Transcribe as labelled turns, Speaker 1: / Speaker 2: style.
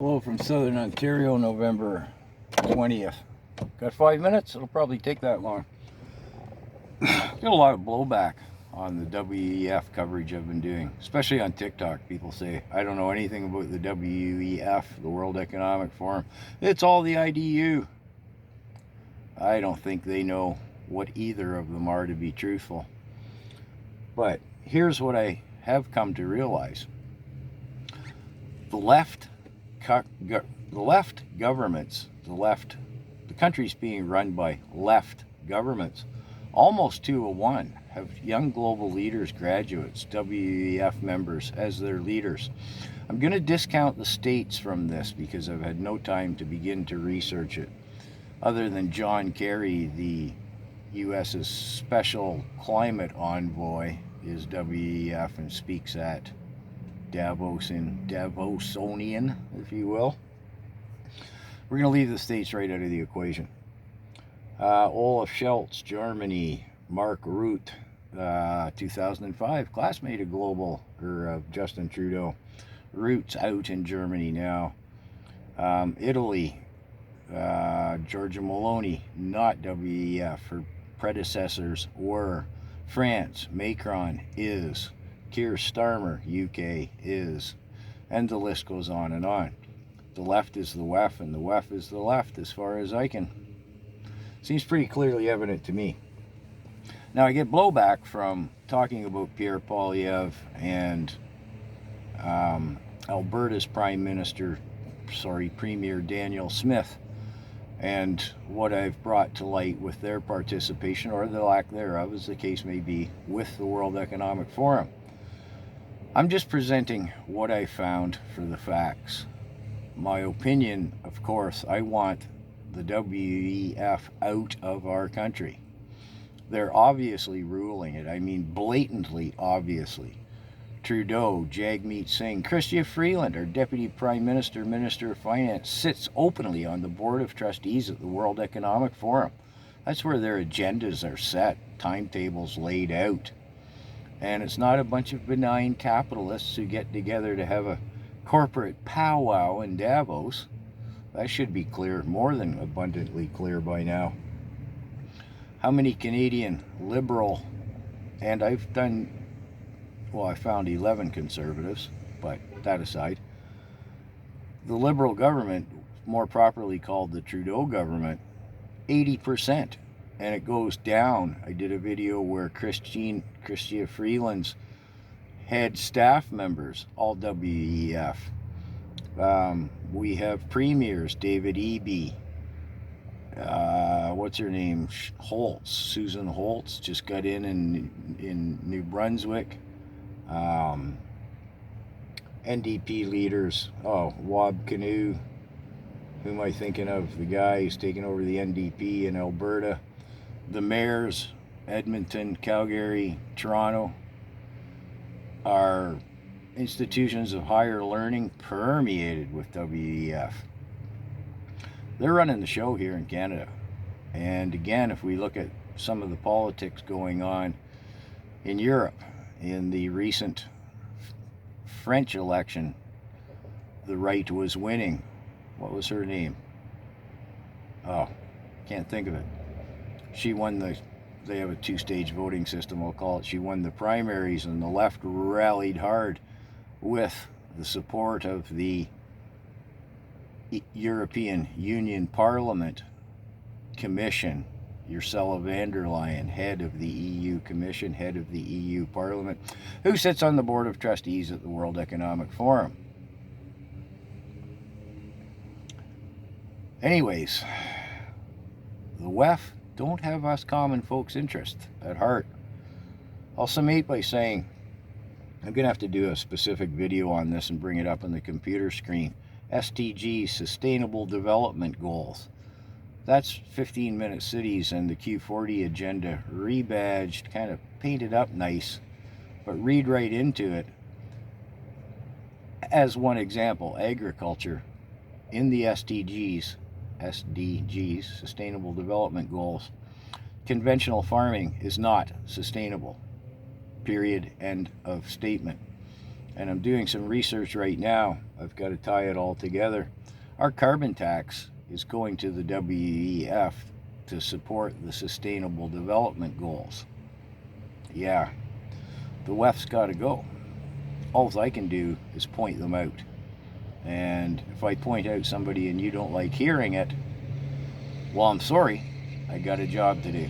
Speaker 1: Hello from Southern Ontario, November 20th. Got 5 minutes? It'll probably take that long. Got a lot of blowback on the WEF coverage I've been doing, especially on TikTok. People say, I don't know anything about the WEF, the World Economic Forum. It's all the IDU. I don't think they know what either of them are, to be truthful. But here's what I have come to realize. The left governments, the country's being run by left governments, almost 2-1, have young global leaders, graduates, WEF members as their leaders. I'm going to discount the states from this because I've had no time to begin to research it, other than John Kerry, the U.S.'s special climate envoy, is WEF and speaks at Davosonian, if you will. We're going to leave the states right out of the equation. Olaf Scholz, Germany. Mark Rutte, 2005, classmate of Justin Trudeau. Rutte's out in Germany now. Italy, Giorgia Meloni, not WEF. Her predecessors were. France, Macron is. Keir Starmer, UK, is. And the list goes on and on. The left is the WEF, and the WEF is the left, as far as I can. Seems pretty clearly evident to me. Now, I get blowback from talking about Pierre Poilievre and Alberta's Premier Daniel Smith, and what I've brought to light with their participation, or the lack thereof, as the case may be, with the World Economic Forum. I'm just presenting what I found for the facts. My opinion, of course, I want the WEF out of our country. They're obviously ruling it. I mean, blatantly, obviously. Trudeau, Jagmeet Singh, Chrystia Freeland, our Deputy Prime Minister, Minister of Finance, sits openly on the Board of Trustees at the World Economic Forum. That's where their agendas are set, timetables laid out. And it's not a bunch of benign capitalists who get together to have a corporate powwow in Davos. That should be clear, more than abundantly clear by now. How many Canadian liberal, and I found 11 conservatives, but that aside, the liberal government, more properly called the Trudeau government, 80%, and it goes down. I did a video where Chrystia Freeland's head staff members, all WEF. We have premiers, David Eby, what's her name, Holtz, Susan Holtz, just got in New Brunswick. NDP leaders, Wab Kinew, who am I thinking of? The guy who's taken over the NDP in Alberta. The mayors, Edmonton, Calgary, Toronto, are institutions of higher learning permeated with WEF. They're running the show here in Canada. And again, if we look at some of the politics going on in Europe, in the recent French election, the right was winning. What was her name? Can't think of it. She won they have a two-stage voting system, I'll call it. She won the primaries, and the left rallied hard with the support of the European Union Parliament Commission, Ursula von der Leyen, head of the EU Commission, head of the EU Parliament, who sits on the Board of Trustees at the World Economic Forum. Anyways, the WEF don't have us common folks' interests at heart. I'll summate by saying I'm going to have to do a specific video on this and bring it up on the computer screen. SDGs, Sustainable Development Goals. That's 15-minute cities and the Q40 agenda rebadged, kind of painted up nice, but read right into it. As one example, agriculture in the SDGs, Sustainable Development Goals. Conventional farming is not sustainable. Period. End of statement. and I'm doing some research right now. I've got to tie it all together. Our carbon tax is going to the WEF to support the Sustainable Development Goals. Yeah, the WEF's got to go. All I can do is point them out. And if I point out somebody and you don't like hearing it, well, I'm sorry, I got a job to do.